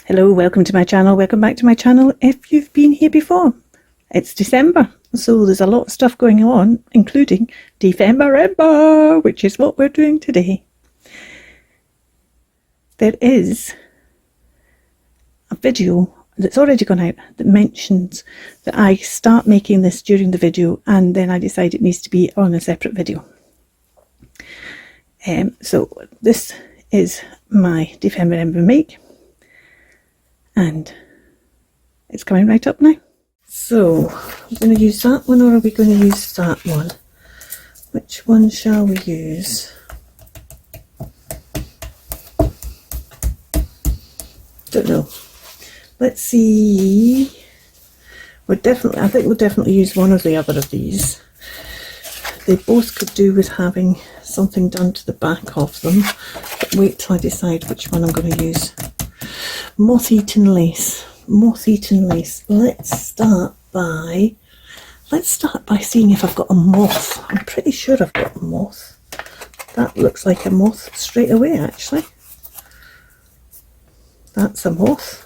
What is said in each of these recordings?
Hello, welcome to my channel. Welcome back to my channel if you've been here before. It's December, so there's a lot of stuff going on, including Defember, which is what we're doing today. There is a video that's already gone out that mentions that I start making this during the video and then I decide it needs to be on a separate video. So this is my Defember make. And it's coming right up now. So, we're going to use that one, or are we going to use that one? Which one shall we use? Don't know. Let's see. I think we'll definitely use one or the other of these. They both could do with having something done to the back of them. But wait till I decide which one I'm going to use. Moth-eaten lace. Moth-eaten lace. Let's start by seeing if I've got a moth. I'm pretty sure I've got a moth. That looks like a moth straight away, actually. That's a moth.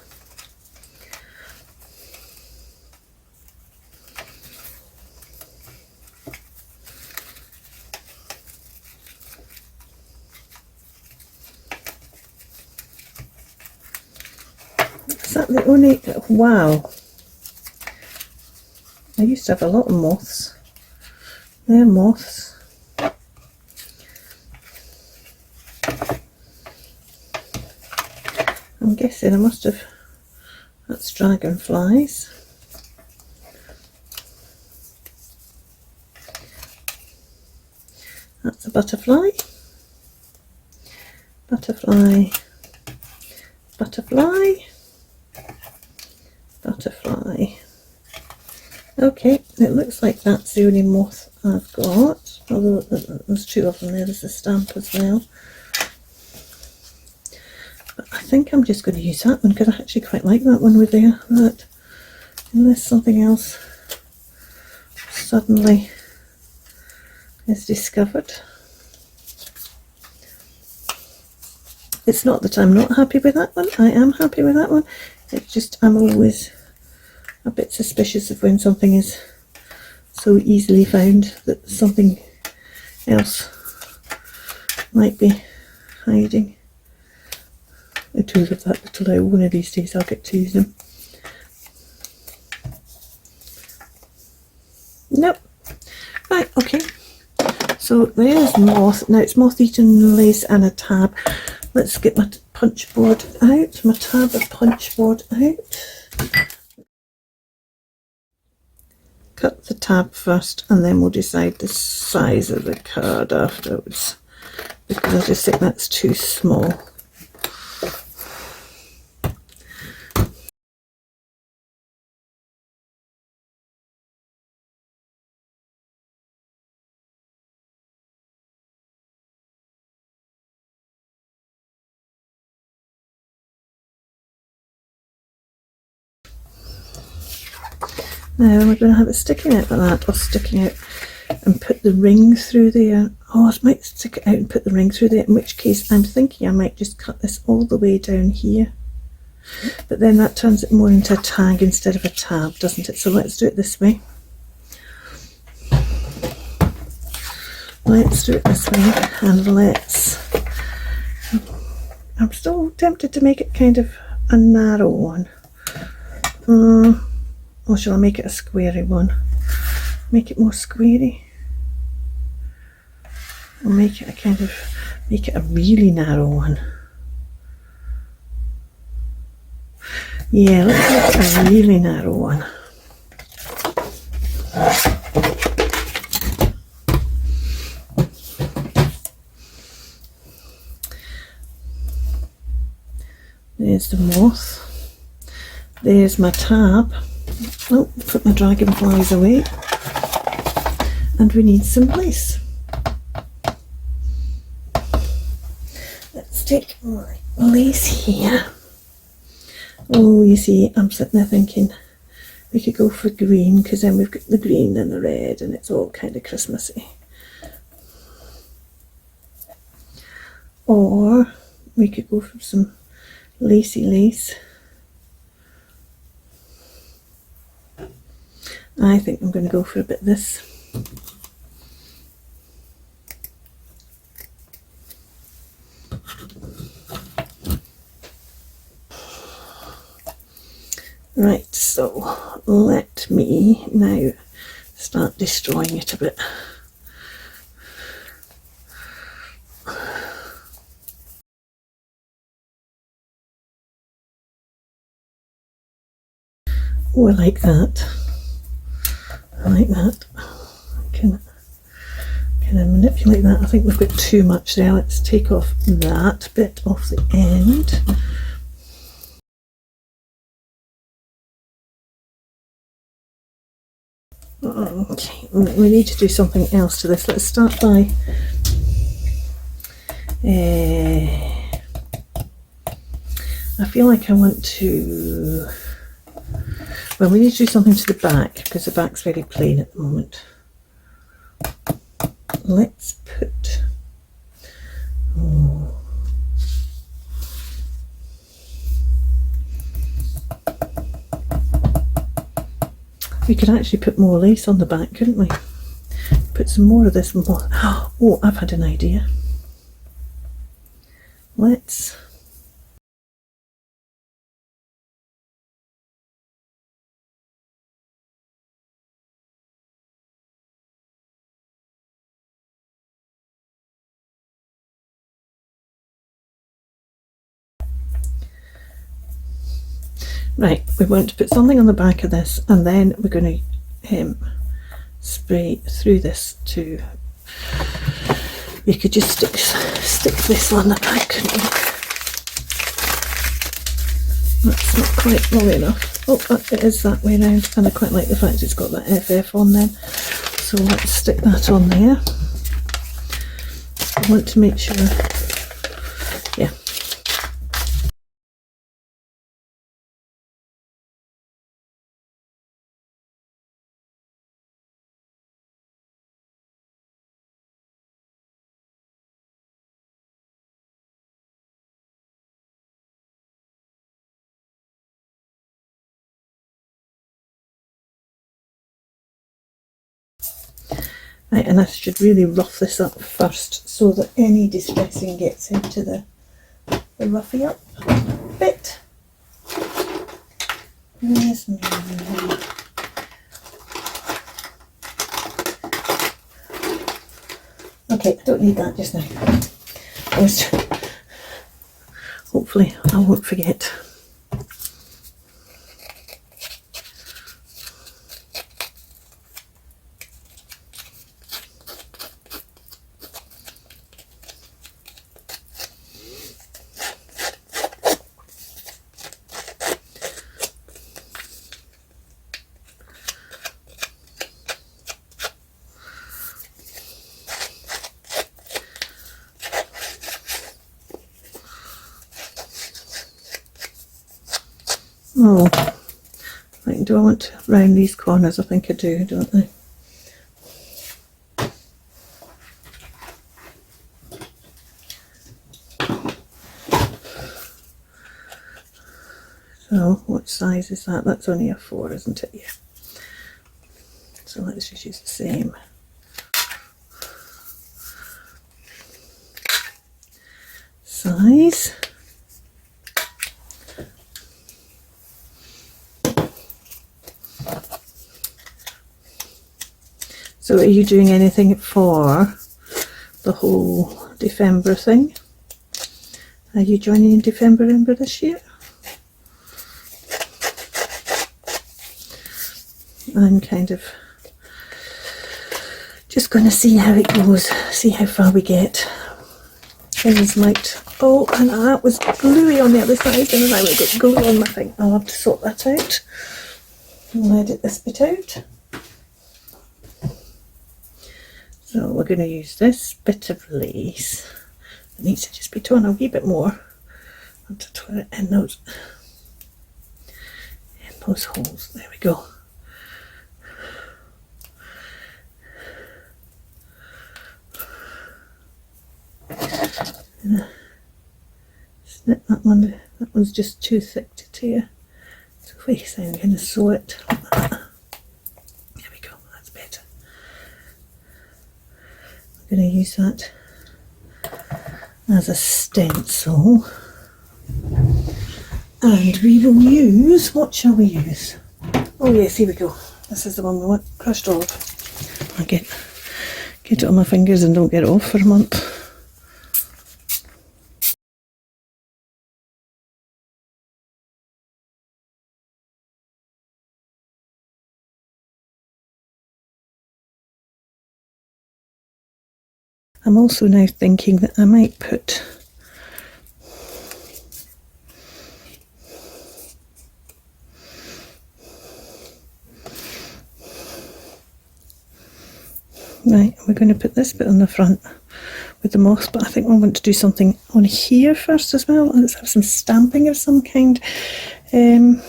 Is that the only... Wow. I used to have a lot of moths. They're moths. I'm guessing I must have... That's dragonflies. That's a butterfly. Butterfly. Butterfly. Butterfly. Okay, it looks like that's the only moth I've got, although there's two of them there. There's a stamp as well. But I think I'm just going to use that one because I actually quite like that one with that, unless something else suddenly is discovered. It's not that I'm not happy with that one. I am happy with that one. It's just I'm always a bit suspicious of when something is so easily found that something else might be hiding. I do love that little owl. One of these days I'll get to use them. Nope. Right, okay. So there's moth. Now it's moth-eaten lace and a tab. Let's get my punch board out, my tab of punch board out. Cut the tab first and then we'll decide the size of the card afterwards, because I just think that's too small. Now we're going to have it sticking out like that, or sticking out and put the ring through there. Oh, I might stick it out and put the ring through there, in which case I'm thinking I might just cut this all the way down here. But then that turns it more into a tag instead of a tab, doesn't it? So let's do it this way. Let's do it this way, and I'm still tempted to make it kind of a narrow one. Or shall I make it a squarey one? Make it more squarey? Or make it a really narrow one? Yeah, let's make it a really narrow one. There's the moth. There's my tab. Oh, put my dragonflies away. And we need some lace. Let's take my lace here. Oh, you see, I'm sitting there thinking we could go for green, because then we've got the green and the red and it's all kind of Christmassy. Or we could go for some lacy lace. I think I'm going to go for a bit of this. Right, so let me now start destroying it a bit. Oh, I like that. I like that. I can I manipulate that? I think we've got too much there. Let's take off that bit off the end. Okay, we need to do something else to this. Let's start by I feel like I want to, well, we need to do something to the back because the back's very plain at the moment. Let's put, we could actually put more lace on the back, couldn't we? Put some more of this moth. Oh, I've had an idea. Let's right, we want to put something on the back of this, and then we're going to spray through this to, we could just stick this on the back, couldn't we? That's not quite long enough. Oh, it is that way round, and I quite like the fact it's got that FF on then. So let's stick that on there. I want to make sure, yeah. Right, and I should really rough this up first so that any distressing gets into the roughy up bit. Yes, okay, I don't need that just now. Hopefully I won't forget. Oh, right, do I want to round these corners? I think I do, don't I? So, what size is that? That's only a 4, isn't it? Yeah. So let's just use the same. Size. So are you doing anything for the whole December thing? Are you joining in December this year? I'm kind of just going to see how it goes, see how far we get. Things might, oh, and that was gluey on the other side, and then I would got glue on my thing. I'll have to sort that out. I'll edit this bit out. So we're going to use this bit of lace. It needs to just be torn a wee bit more. I have to twirl it in those holes. There we go. Snip that one. That one's just too thick to tear. So I'm going to sew it like that. I'm going to use that as a stencil. And we will use, what shall we use? Oh yes, here we go. This is the one we want, crushed olive. I get it on my fingers and don't get it off for a month. I'm also now thinking that I might put right, we're going to put this bit on the front with the moth, but I think I want to do something on here first as well. Let's have some stamping of some kind. So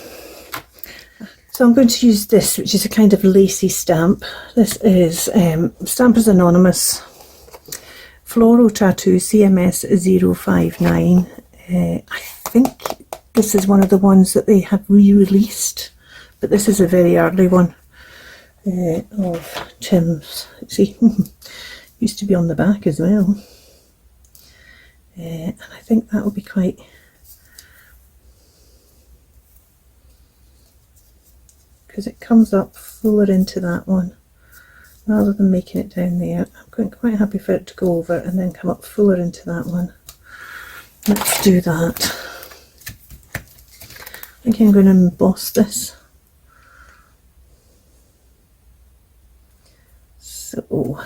I'm going to use this, which is a kind of lacy stamp. This is Stampers Anonymous Floral Tattoo CMS 059. I think this is one of the ones that they have re-released, but this is a very early one of Tim's. See, used to be on the back as well. And I think that will be quite... because it comes up fuller into that one rather than making it down there. I'm quite happy for it to go over and then come up fuller into that one. Let's do that. I think I'm going to emboss this. So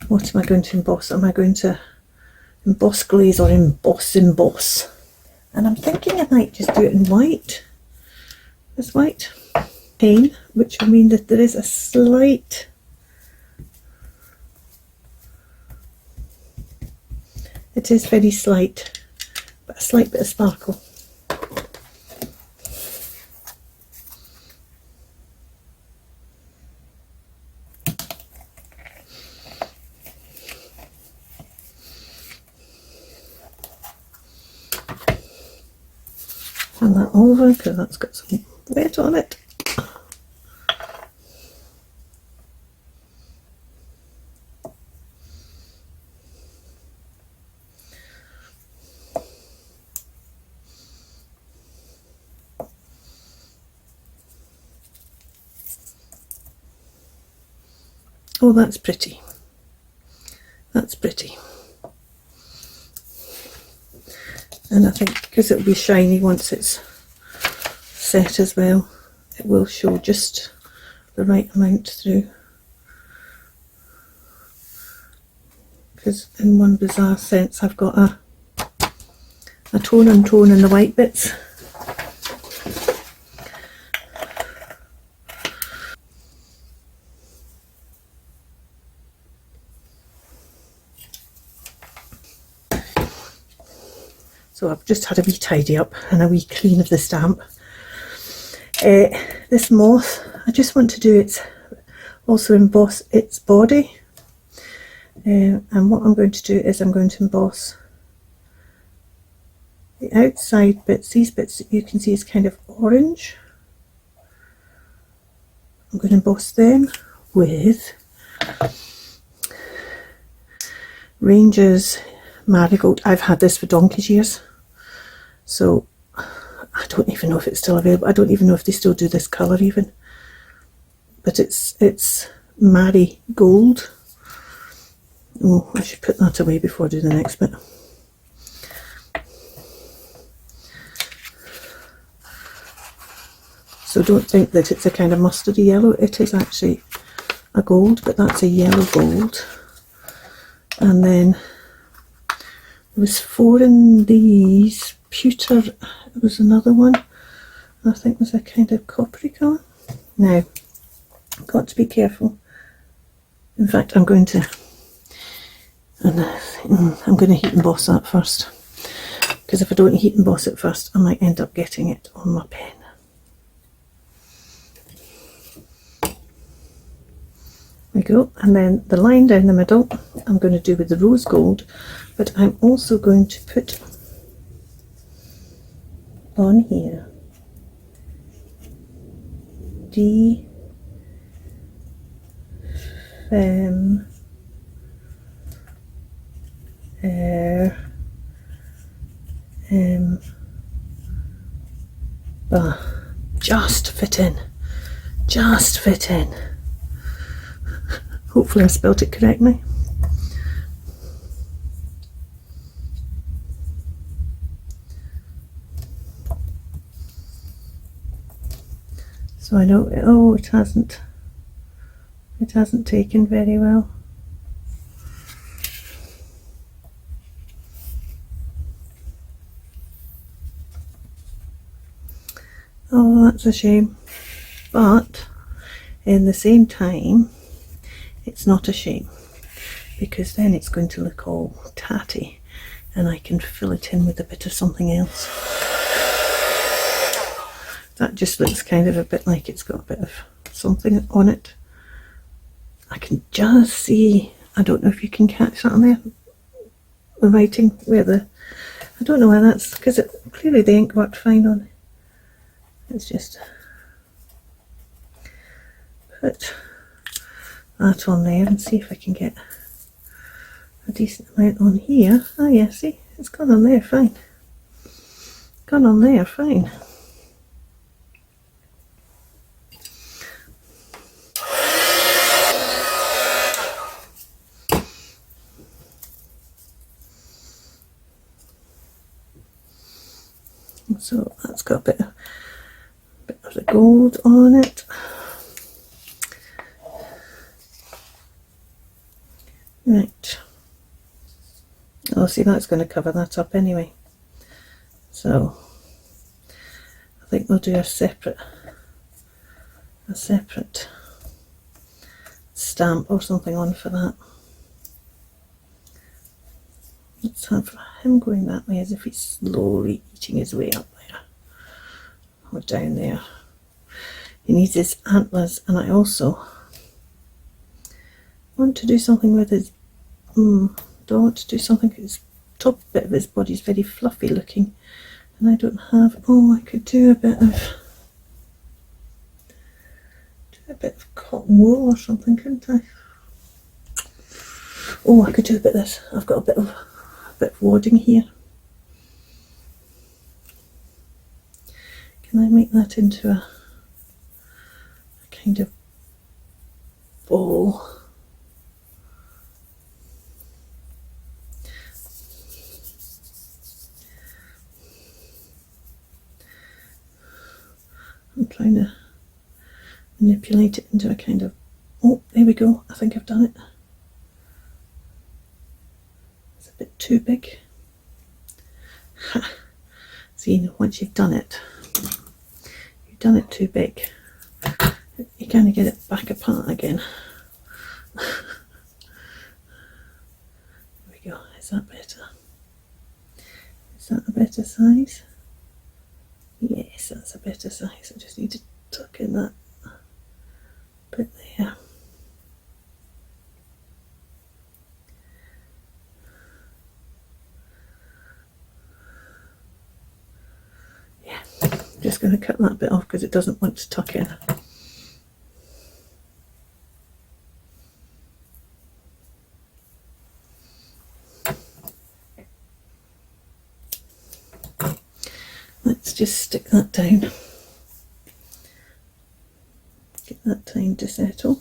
what am I going to emboss? Am I going to emboss glaze or emboss? And I'm thinking I might just do it in white. This white paint, which will mean that there is a slight it is very slight, but a slight bit of sparkle. Turn that over because that's got some wet on it. Oh, that's pretty. That's pretty. And I think because it'll be shiny once it's set as well, it will show just the right amount through. Because in one bizarre sense I've got a tone and tone in the white bits. So I've just had a wee tidy up and a wee clean of the stamp. This moth, I just want to do its, also emboss its body. And what I'm going to do is I'm going to emboss the outside bits. These bits that you can see is kind of orange. I'm going to emboss them with Ranger's Marigold. I've had this for donkey's years. So I don't even know if it's still available. I don't even know if they still do this colour even. But it's Marigold. Oh, I should put that away before I do the next bit. So don't think that it's a kind of mustardy yellow. It is actually a gold, but that's a yellow gold. And then there was 4 in these. Pewter, there was another one. I think was a kind of coppery colour. Now, I've got to be careful. In fact, I'm going to heat emboss that first. Because if I don't heat emboss it first, I might end up getting it on my pen. There we go. And then the line down the middle, I'm going to do with the rose gold. But I'm also going to put on here D Femme But just fit in. Just fit in. Hopefully I spelt it correctly. So I know, oh, it hasn't taken very well. Oh, that's a shame. But in the same time, it's not a shame, because then it's going to look all tatty and I can fill it in with a bit of something else. That just looks kind of a bit like it's got a bit of something on it. I can just see, I don't know if you can catch that on there, the writing where the, I don't know why that's, because it clearly the ink worked fine on it. It's just put that on there and see if I can get a decent amount on here. Oh yeah, see, it's gone on there fine. Gone on there fine. So that's got a bit of the gold on it. Right. Oh, see, that's going to cover that up anyway. So I think we'll do a separate stamp or something on for that. Let's have him going that way as if he's slowly eating his way up there or down there. He needs his antlers, and I also want to do something with his, don't want to do something, his top bit of his body is very fluffy looking, and I don't have, oh, I could do a bit of cotton wool or something, couldn't I? Oh, I could do a bit of this. I've got a bit of wadding here. Can I make that into a kind of bowl? I'm trying to manipulate it into a kind of, oh, there we go, I think I've done it. It's a bit too big. Ha. See, once you've done it too big, you kind of get it back apart again. There we go, is that better? Is that a better size? Yes, that's a better size. I just need to tuck in that bit there. Yeah, just going to cut that bit off because it doesn't want to tuck in. Let's just stick that down. Get that time to settle.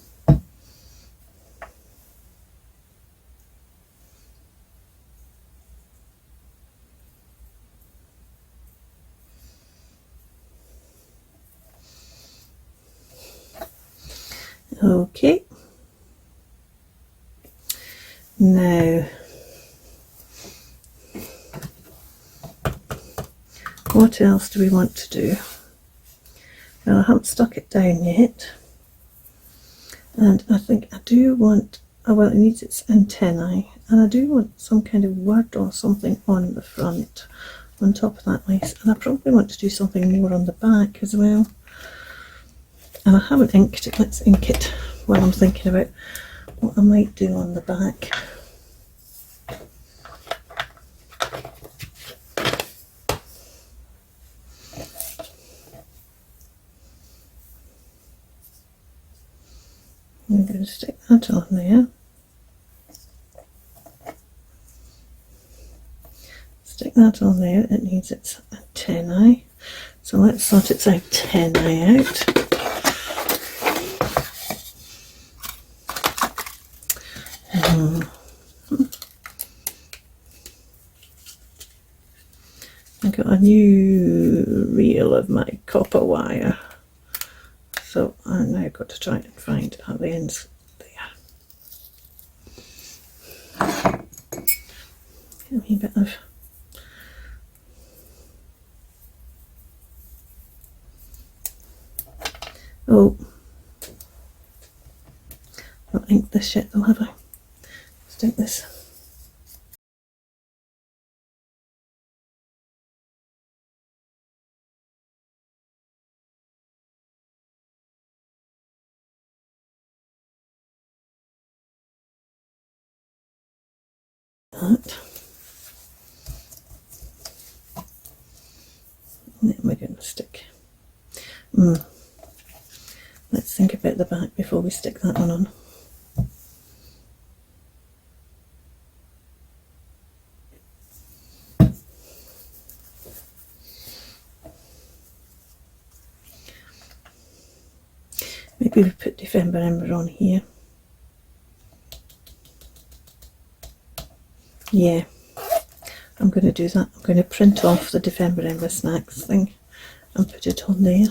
Okay. Now, what else do we want to do? Well, I haven't stuck it down yet, and I think I do want, oh well, it needs its antennae, and I do want some kind of word or something on the front, on top of that lace, and I probably want to do something more on the back as well. And I haven't inked it. Let's ink it while I'm thinking about what I might do on the back. I'm going to stick that on there. that on there, it needs its antennae. So let's sort its antennae out. I got a new reel of my copper wire, so I've now got to try and find how the ends there. Get a wee bit of not ink this yet though, have I? Let's ink this. That. And then we're going to stick. Let's think about the back before we stick that one on. Maybe we put December Ember on here. Yeah, I'm going to do that. I'm going to print off the December Ember Snacks thing and put it on there.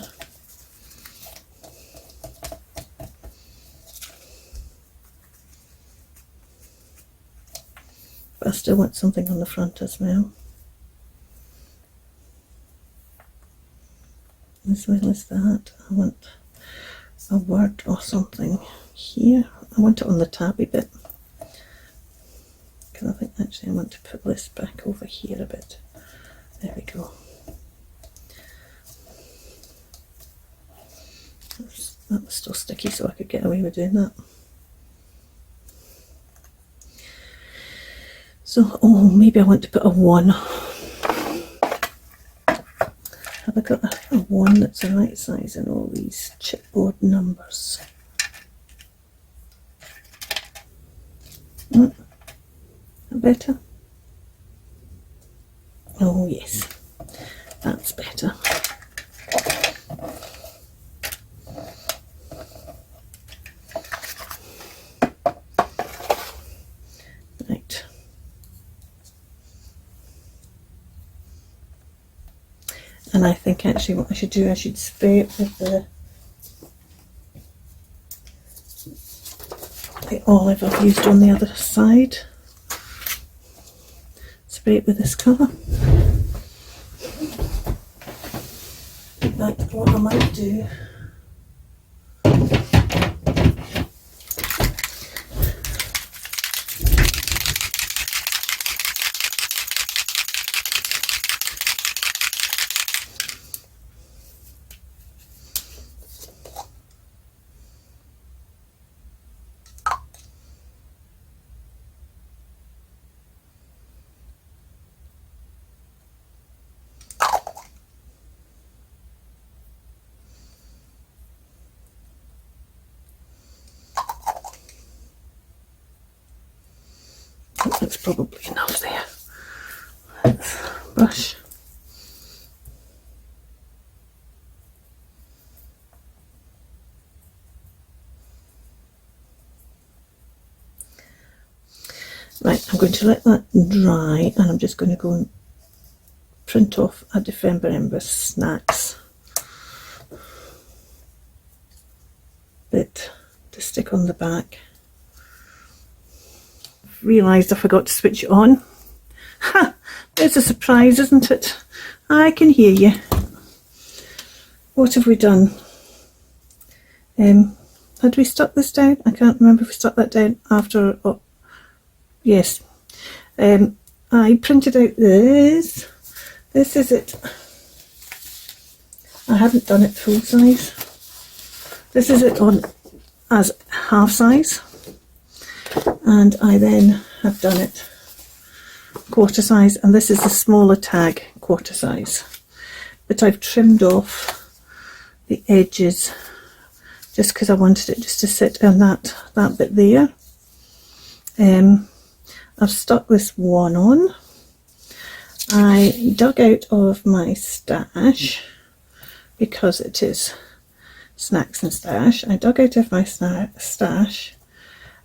But I still want something on the front as well. As well as that, I want a word or something here. I want it on the tabby bit. Because I think actually I want to put this back over here a bit. There we go. That was still sticky, so I could get away with doing that. So, oh, maybe I want to put a 1. Have I got a 1 that's the right size in all these chipboard numbers? Better? Oh yes, that's better. Right. And I think actually what I should do, I should spray it with the olive I've used on the other side. Spray it with this colour. That's what I might do. That's probably enough there. Let's brush. Right, I'm going to let that dry and I'm just going to go and print off a December Ember Snacks bit to stick on the back. Realised I forgot to switch it on. Ha! There's a surprise, isn't it? I can hear you. What have we done? Had we stuck this down? I can't remember if we stuck that down after. Oh, yes. I printed out this. This is it. I haven't done it full size. This is it on as half size. And I then have done it quarter size, and this is the smaller tag quarter size, but I've trimmed off the edges just because I wanted it just to sit on that bit there. I've stuck this one on I dug out of my stash, because it is snacks and stash. I dug out of my stash,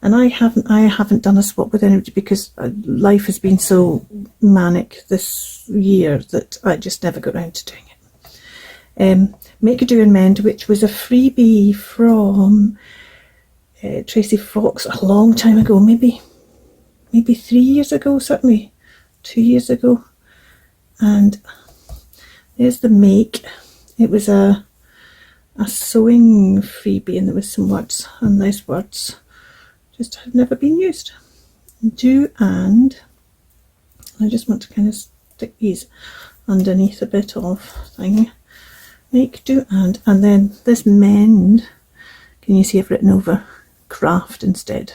and I haven't done a swap with anybody because life has been so manic this year that I just never got around to doing it. Make a Do and Mend, which was a freebie from Tracy Fox a long time ago, maybe 3 years ago, certainly 2 years ago. And there's the make. It was a sewing freebie, and there was some words, and nice words, just had never been used. Do and I just want to kind of stick these underneath a bit of thing. Make, do, and then this mend, can you see I've written over craft instead?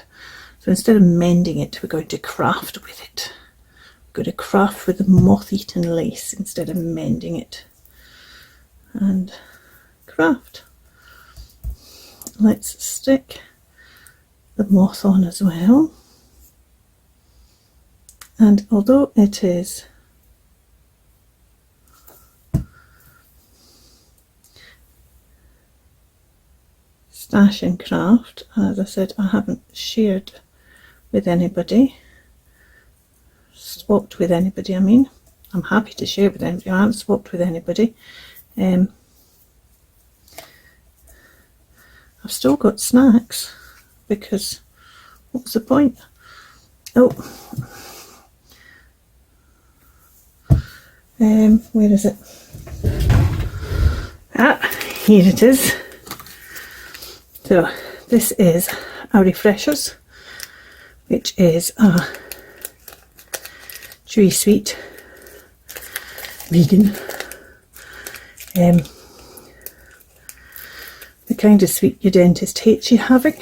So instead of mending it, we're going to craft with it. We're going to craft with the moth-eaten lace instead of mending it. And craft. Let's stick the moth on as well. And although it is stash and craft, as I said, I haven't shared with anybody, swapped with anybody. I mean, I'm happy to share with anybody. I haven't swapped with anybody. I've still got snacks, because what's the point? Oh, where is it? Here it is. So this is our refreshers, which is a chewy sweet vegan, the kind of sweet your dentist hates you having,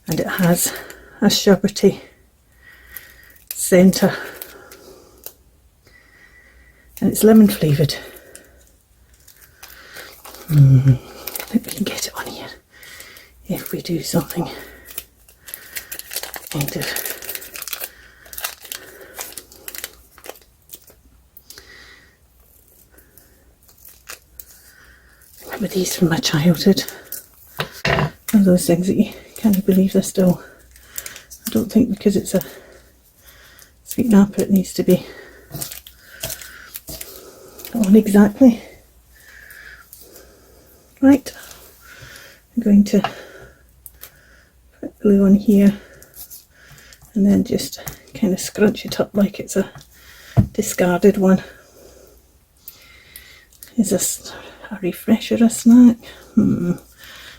and it has a sherbety centre, and it's lemon flavoured. I think we can get it on here if we do something kind of remember these from my childhood. One of those things that you can't believe they're still. I don't think because it's a sweet napper it needs to be on exactly. Right, I'm going to put glue on here and then just kind of scrunch it up like it's a discarded one. Is this a refresher, a snack?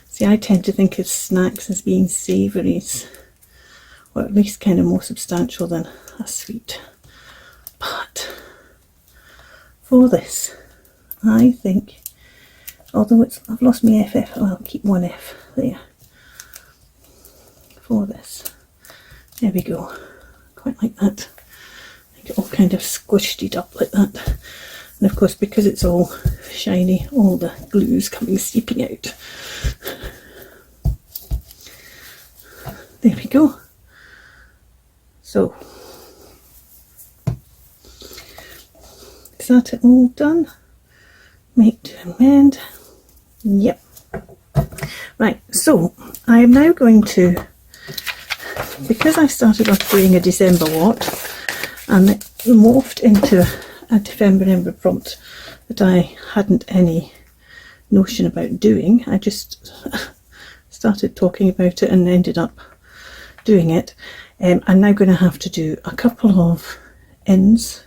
See, I tend to think of snacks as being savouries, or at least kind of more substantial than a sweet. But for this, I think, although I've lost my FF, I'll keep one F there for this. There we go, quite like that. Make it all kind of squished it up like that. And of course, because it's all shiny, all the glue's coming seeping out. There we go. So, is that it all done? Make, do and mend. Yep. Right, so I am now going to, because I started off doing a December what, and it morphed into a November prompt that I hadn't any notion about doing. I just started talking about it and ended up doing it. I'm now going to have to do a couple of ins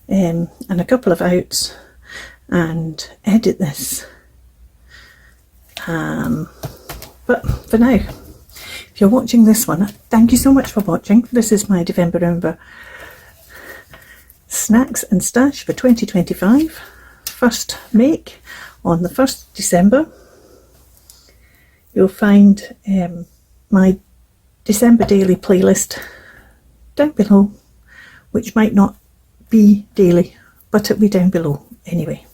and a couple of outs and edit this. But for now, if you're watching this one, thank you so much for watching. This is my November snacks and stash for 2025. First make on the 1st December. You'll find my December daily playlist down below, which might not be daily, but it'll be down below anyway.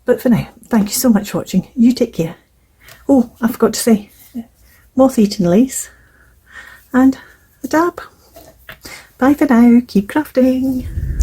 But for now, thank you so much for watching. You take care. Oh, I forgot to say, moth-eaten lace, and a dab. Bye for now. Keep crafting.